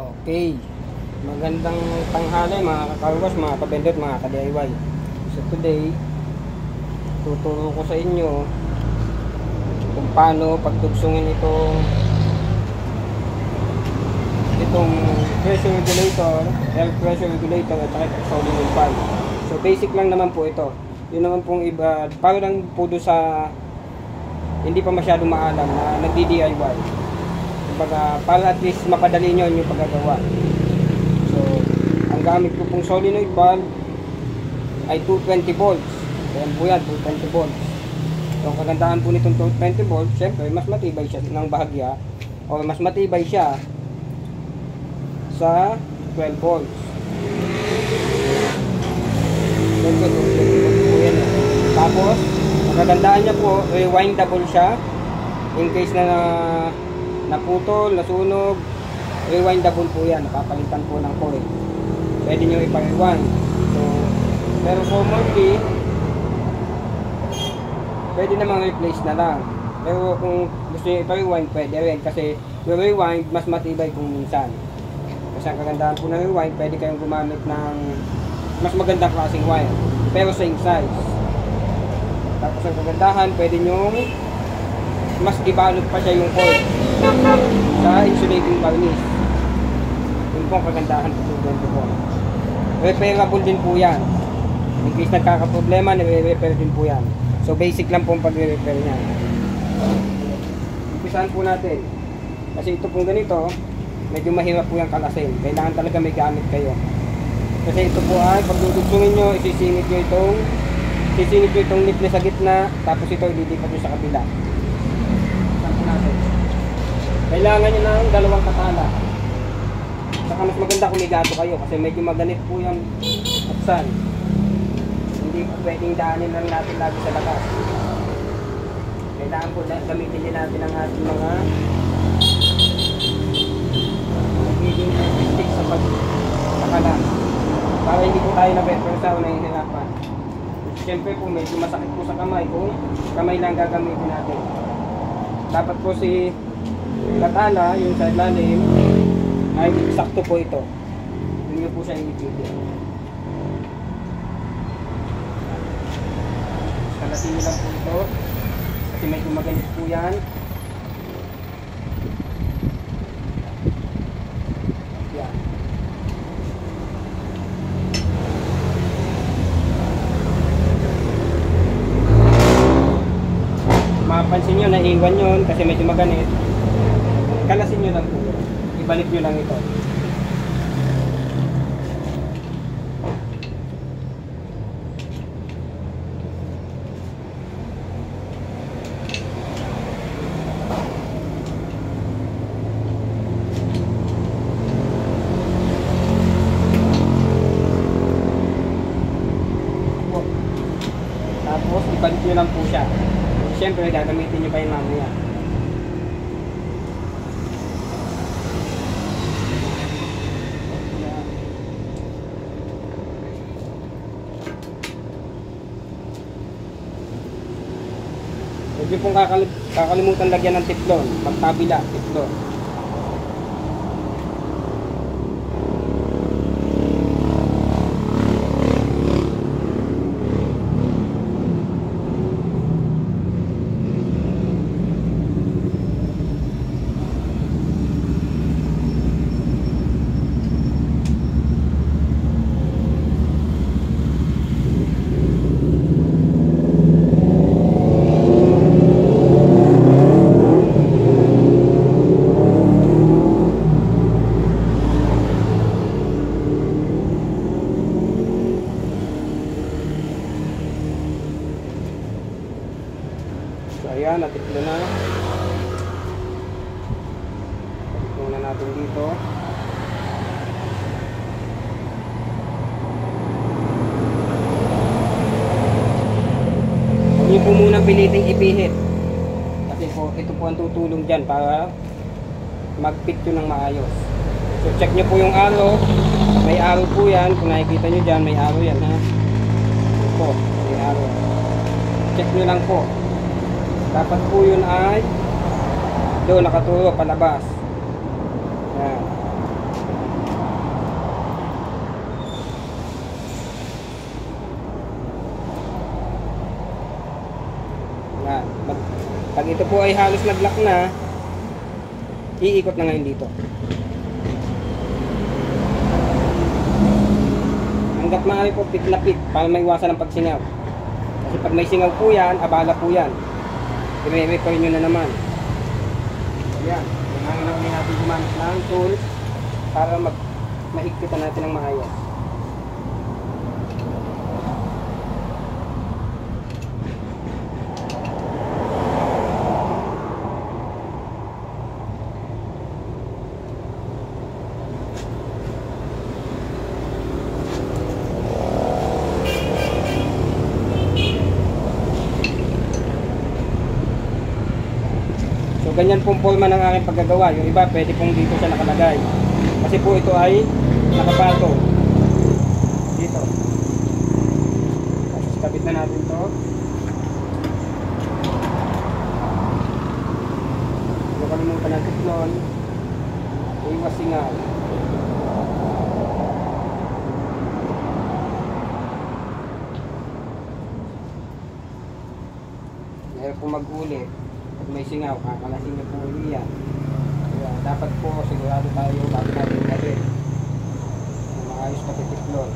Okay, magandang tanghali mga kakarwas, mga kabendot, mga ka-DIY. So today, tuturo ko sa inyo kung paano pagtugsungin itong pressure regulator, air pressure regulator at saka solenoid valve. So basic lang naman po ito. Yun naman pong iba, para lang po doon sa hindi pa masyadong maalam na nagdi-DIY. Kumbaga, para at least mapadali nyo yung paggagawa. So, ang gamit ko pong solenoid valve ay 220 volts. Ayan po yan, 220 volts. So, ang kagandahan po nitong 220 volts, syempre, mas matibay siya ng bahagya o mas matibay siya sa 12 volts. Tapos, ang kagandahan niya po, rewindable siya in case na naputol, nasunog, rewindable po yan, napapalitan po ng coil. Pwede nyo ipa-rewind. So, pero commonly, pwede namang replace na lang. Pero kung gusto nyo ipa-rewind, pwede rin. Kasi yung rewind, mas matibay kung minsan. Kasi ang kagandahan po ng rewind, pwede kayong gumamit ng mas magandang klaseng wire. Pero same size. Tapos ang kagandahan, pwede nyo mas ibalot pa siya yung coil sa insulating varnish. Yun po ang kagandahan po po. Repairable din po yan. In case nagkakaproblema, nire-repair din po yan. So basic lang po ang pag-repair niya. Umpisahan po natin. Kasi ito pong ganito, medyo mahirap po yung kalasin. Kailangan talaga may gamit kayo. Kasi ito po ay pagdudugsungin nyo, isisingit nyo itong nipple sa gitna, tapos ito ililipat nyo sa kabila. Kailangan nyo ng dalawang katala. Saka mas maganda kung may gato kayo kasi medyo maganit po yung buksan. Hindi po pwedeng daanin lang natin lagi sa labas. Kailangan po gamitin din natin ang ating mga magiging stick sa pagkakalan. Para hindi po tayo na-persa o nahihirapan. Siyempre po medyo masakit po sa kamay kung kamay lang gagamitin natin. Dapat po si katala, yung sa ilalim, ay sakto po ito. Hindi nyo po siya i-video. Kalasin nyo lang po ito. Kasi medyo maganit po yan. Yan. Mapansin nyo, naiwan yun kasi medyo maganit. Kalasin nyo lang po. Ibalik nyo lang ito. Tapos ibalik nyo lang po siya. Siyempre gagamitin nyo pa yung mamaya. Huwag nyo pong kakalimutan lagyan ng tiplon. Magtabila, tiplon. So ayan, natiklo na. Natiklo na natin dito. Huwag niyo po munang piliting ipihit. Kasi po, ito po ang tutulong dyan para mag-fit yun ng maayos. So check nyo po yung arrow. May arrow po yan. Kung nakikita nyo dyan, may arrow yan ha. Ito po, may arrow. Check nyo lang po. Dapat po yun ay doon nakaturo palabas. Yan. Pag ito po ay halos nag-lock na, iikot na ngayon dito. Hanggat maaari po pit na pit para maiwasan ang pagsingaw. Kasi pag may singaw po yan, abala po yan. I-refer nyo na naman. Ayan. Kailangan namin natin gumamit ng tools para mahigpitan natin ng maayos. So ganyan pong forma ng aking paggagawa. Yung iba pwede pong dito siya nakalagay. Kasi po ito ay nakapatong dito. Tapos kabit na natin to. Huwag kalimutan ng tiklon. Iwas singaw. Meron po mag-ulit. Pag may singaw, kakalasin niyo po ulit yan. Kaya dapat po sigurado tayo bago natin gawin. Maayos na titiklon.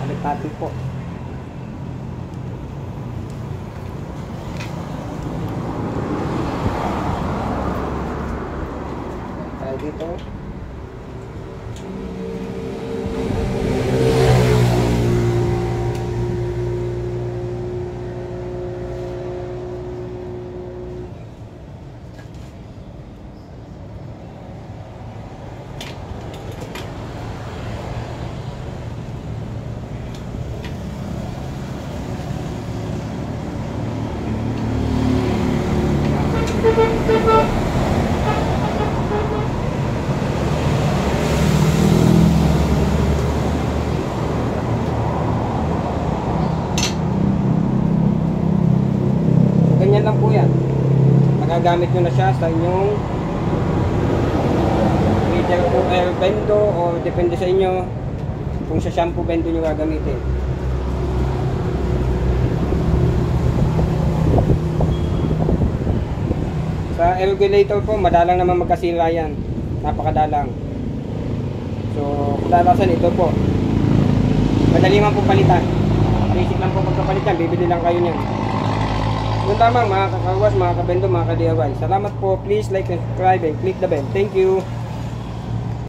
Balik natin po. Dito. Ganyan lang po yan. Magagamit nyo na siya sa inyong either po air bendo o depende sa inyo kung sa shampoo bendo nyo gagamitin. Sa air regulator po, madalang naman magkasira yan. Napakadalang. So, kadalasan ito po. Madali man po palitan. Basic lang po pagkapalit yan. Bibili lang kayo niyan. Yun lamang mga kakawas, mga kabendo, mga ka-DIY. Salamat po. Please like and subscribe and click the bell. Thank you.